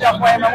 Abuja for him,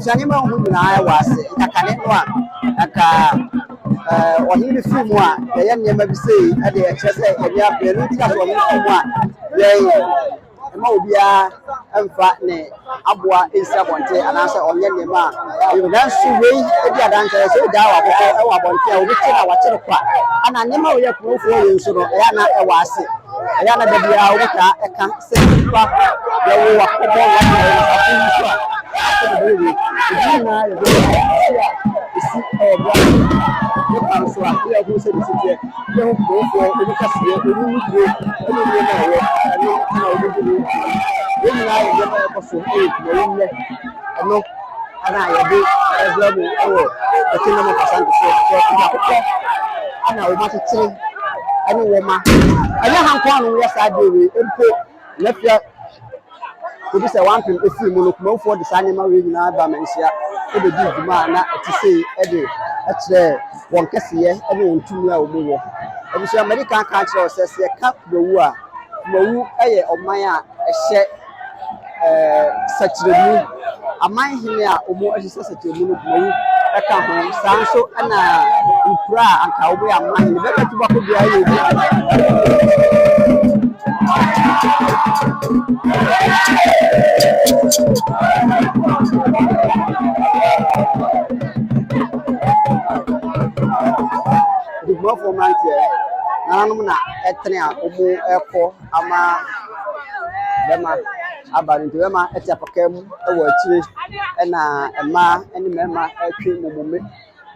Zanima Huna was a Canema, or he the film one, the young never say, and the HSA, and you have the Mobia and Fatne, Abua is someone, and answer on Yanima. You dance to way, if you are dancing, so down, which I watch it, and I never will prove for you, so Ayana was it. Ayana the Biawaka, I can't say, the could say one thing if you look for the animal reading Bamensia, it would be man to say Eddie at one Cassia, anyone 2 year old. And the American culture says, a cap the war, no, or Maya, a shed such the moon. A mind here, or more as a moon, a come Sanso and Upra and Cowboy and mine, better to the more man here, Nanuna, Etnia, Omo, Echo, Ama, Bema, Abarin, Emma, Etapakem, a word cheese, and a ma, and the member, a cream moment,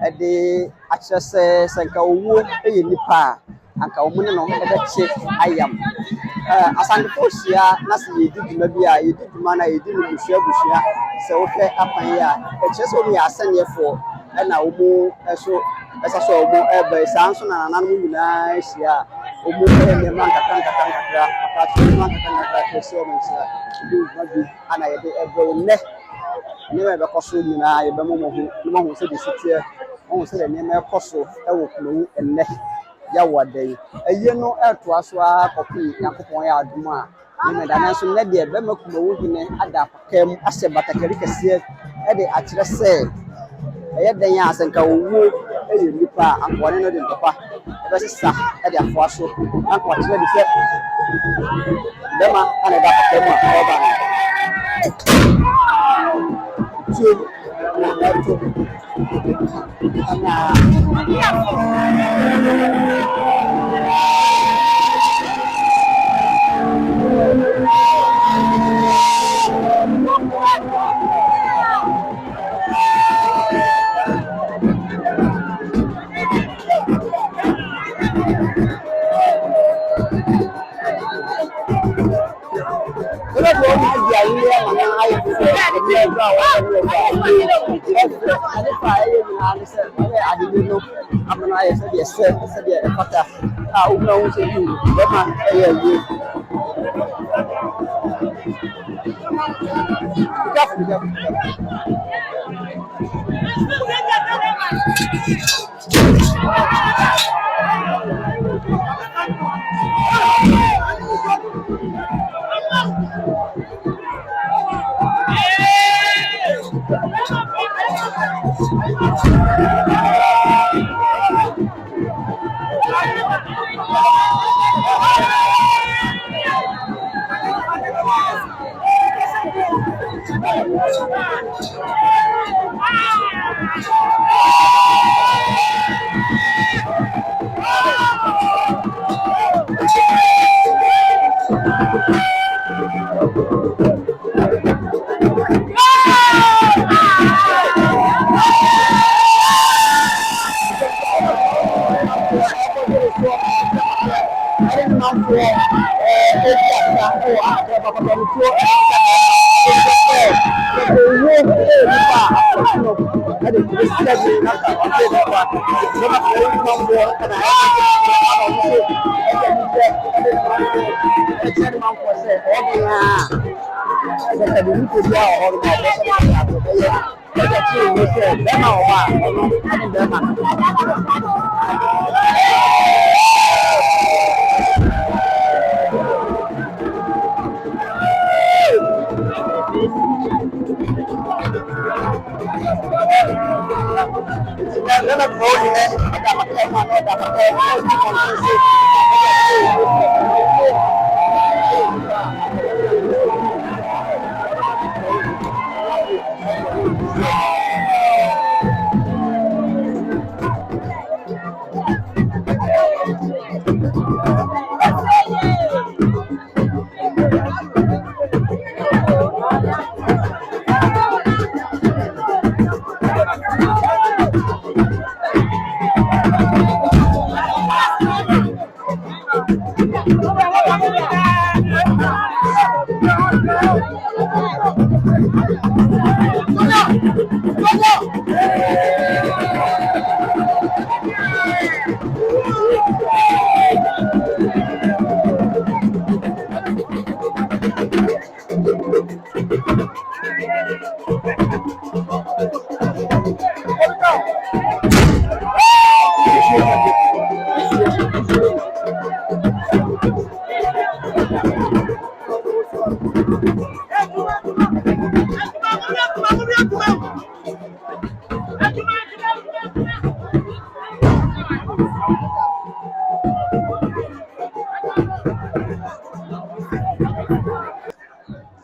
at the access, Sanka Wood, a Nipa, and Kaumuno, a chick, I am. As I suppose, yeah, nothing you did, maybe I did the man I did with Bushia, so okay, up here, it's just only I send you for, and I will move as I saw by Samson and an animal nice, yeah, or move the man and I did every neck. Never because you and I, the moment who said the city, almost said the name of Cosso, Ewo, and neck. Yawa day. A year no air to us, copy, Yapoya Duma. You made an answer, let the Bemoku Ada came as a Batakarika said, Eddie actually said, I had the Yas and Kawu, a Lipa, and one another in Papa. That is at their force, and what they said. Dema and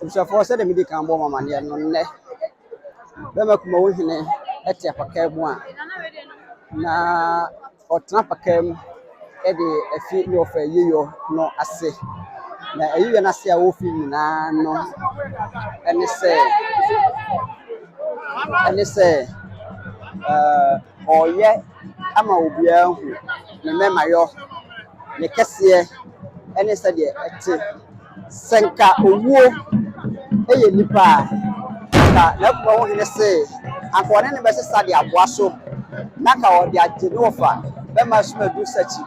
Busuafoɔ sɛ de medi kan bɔ mamaneɛ no nnɛ bɛma kuma wo hene ɛte apakaa mu a na ɔtena apakaa mu ɛde afi ne ɔfa yiyɔ no ase na ayiyɔ no ase a wɔfi nyinaa no ɛne sɛ ɔyɛ ama obiara hu ne mɛmayɔ ne kɛseɛ ɛne sɛdeɛ ɛte sɛ nka owuo ɛyɛ nipa a na kuma wo hene sɛ anka ɔne ne bɛsesa de aboa so na nka ɔde agye ne wɔfa bɛma somadu sakyi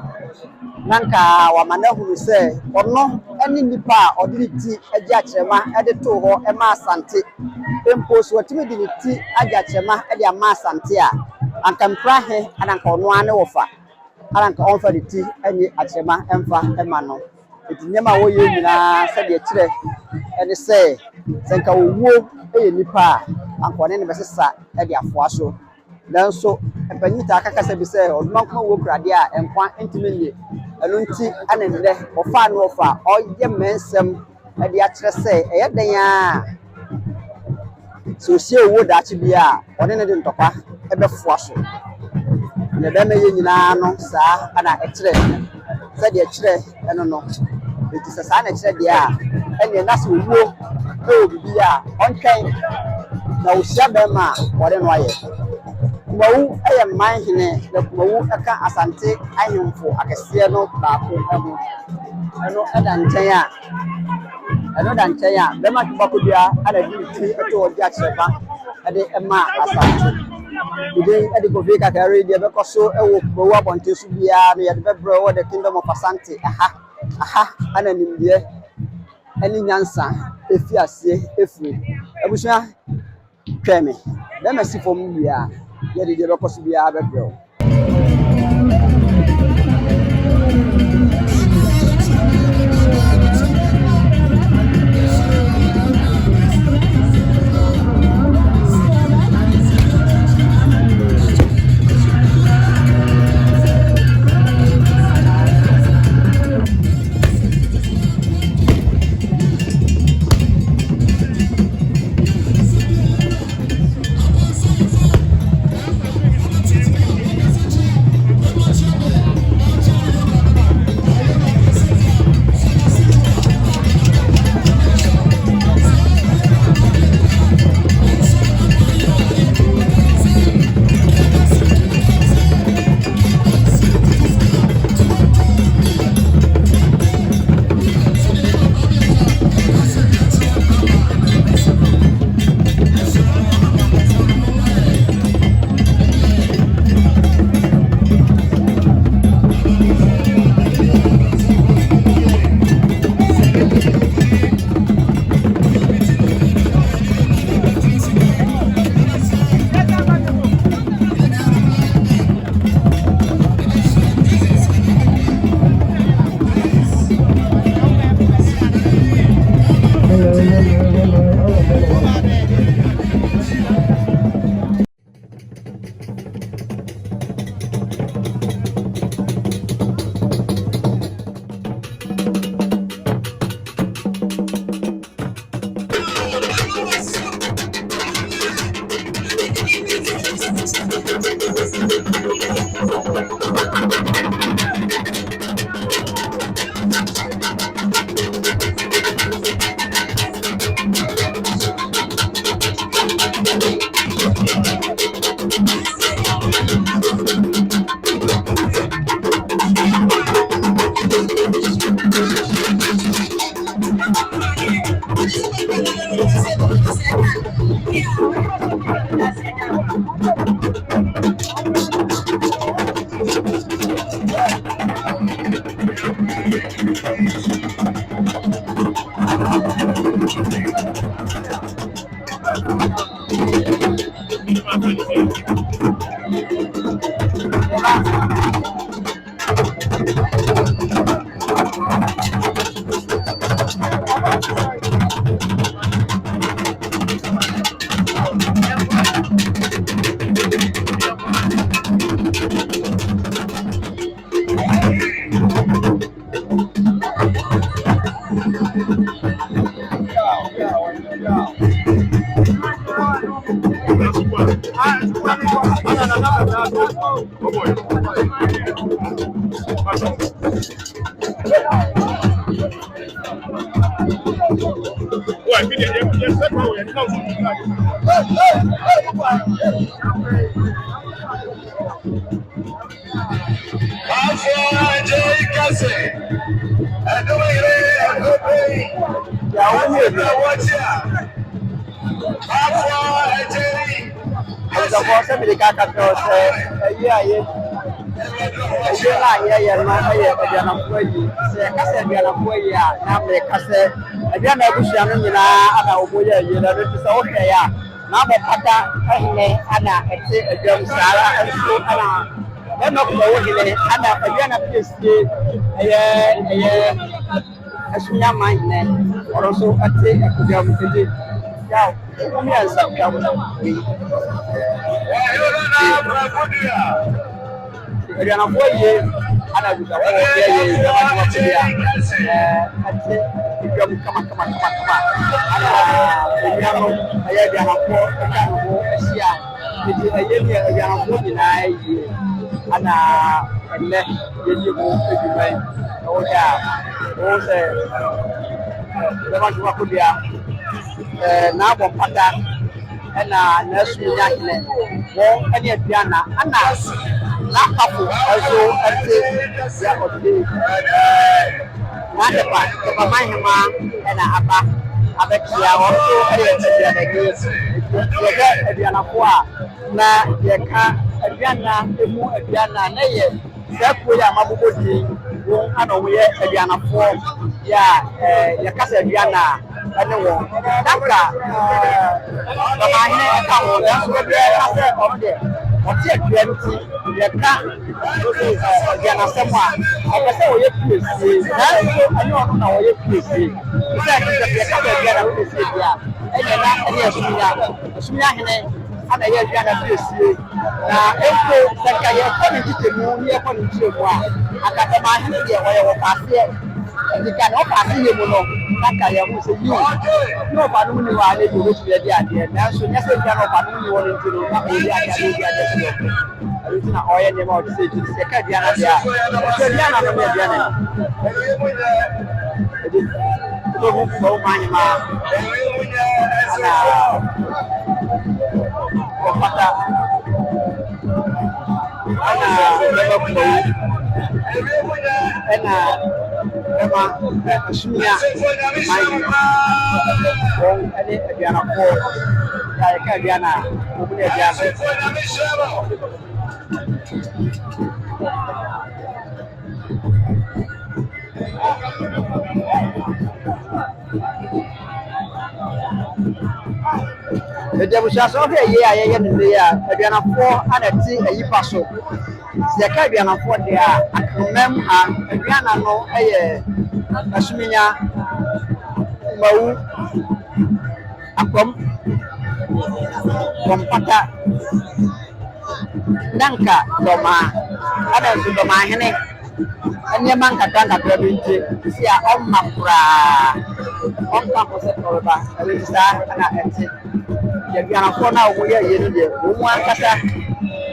na nka wama no ahunu sɛ ɔno ne nipa a ɔde ne ti agye akyerɛma ɛde too hɔ ɛma asante mpo so wɔtumi de ne ti agye akyerɛma ɛde ama asante a anka mpra he ananka ɔno ara ne wɔfa ananka ɔmfa ne ti anyi akyerɛma ɛmfa ɛma no eti nneɛma a wɔyɛ nyinaa sɛdeɛ kyerɛ ɛne sɛ nka owuo ɛyɛ nipa a anka ɔne ne bɛsesa ɛde afoa so nanso mpanyin taa kaka sɛ bi sɛ ɔdoma nkoma wɔ kuradeɛ a nkwa ntumi nye ɛno nti ɛne nnɛ ɔfa no ɔfa ɔyɛ mmɛnsɛm ɛde akyerɛ sɛ ɛyɛ dan a sɛ osie owuo daakye bi a ɔne ne de ntɔkwa ɛbɛfoa so na bɛma yɛ nyinaa no saa ana ɛkyerɛ sɛdeɛ kyerɛ ɛno no eti sɛ saa na kyerɛ deɛ a ɛne na sɛ owuo ɛwɔ bibi a ɔntwɛn na ohyia bɛrima a ɔde no ayɛ kumawu ɛyɛ mman hene na kumawu ɛka asante ahemfo akɛseɛ no baako ɛho ɛno ɛda nkyɛn a bɛrima tobako bia ana de ne ti ɛte ɔde akyerɛba ɛde ɛma asante ebi ɛde kofi kakari deɛ bɛkɔ so ɛwɔ kumawu abɔnten so biara no yɛde bɛbrɛ wɔ the kingdom of asante aha ana nimdeɛ ɛne nyansa efi aseɛ efiri abusua twɛn me bɛrima si fam biara yɛde deɛ bɛkɔ so biara bɛbrɛ wo.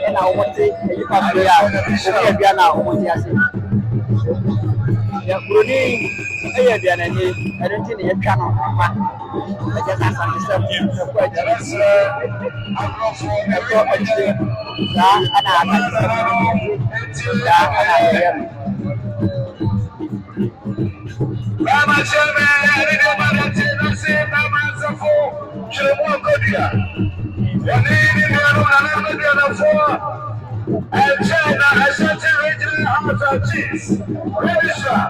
and I want to you pass me out. We are now on the assay. Bruni, I have been any, I don't think you can. I just ask myself, and China has such a regional house of cheese. Register.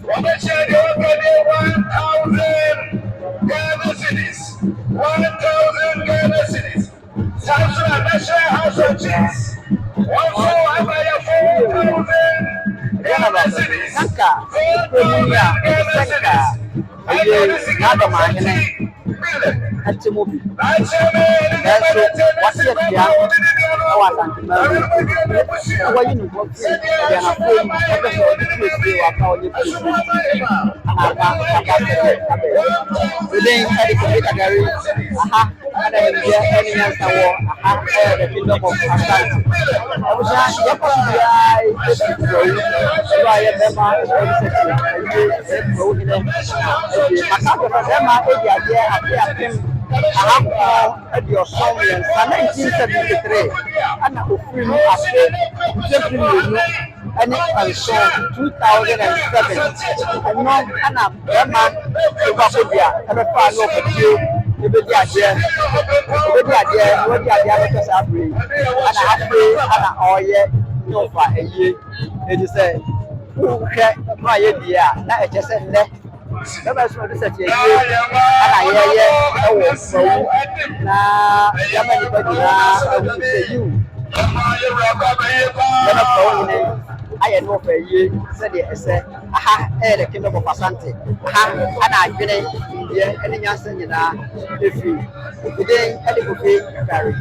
From the China, 1,000 Ghana cities. 1,000 Ghana cities. Samsung National House of Cheese. Also, I buy a 4,000 Ghana cities. 4,000 Ghana cities. I cities. At the movie. That's what's it? Yeah, I want to know. Why you know what? They are playing episode of the about it. Within the gallery, aha, and then any answer war, aha, the kingdom of Ashanti. I was not yet for you. So I am the man at your song in 1973, and I will film and it was 2007. And now, and I'm the man who was here, and I found over you. And I have all yet no for a year. It is a who had my idea. Now I just said that. The best one is a year, and I hear so now, Yamani, you. I had no for a year, said it, I said, aha, the kingdom of Asante, aha, and I've been in India, and in Yasan, if you today, and it will be very.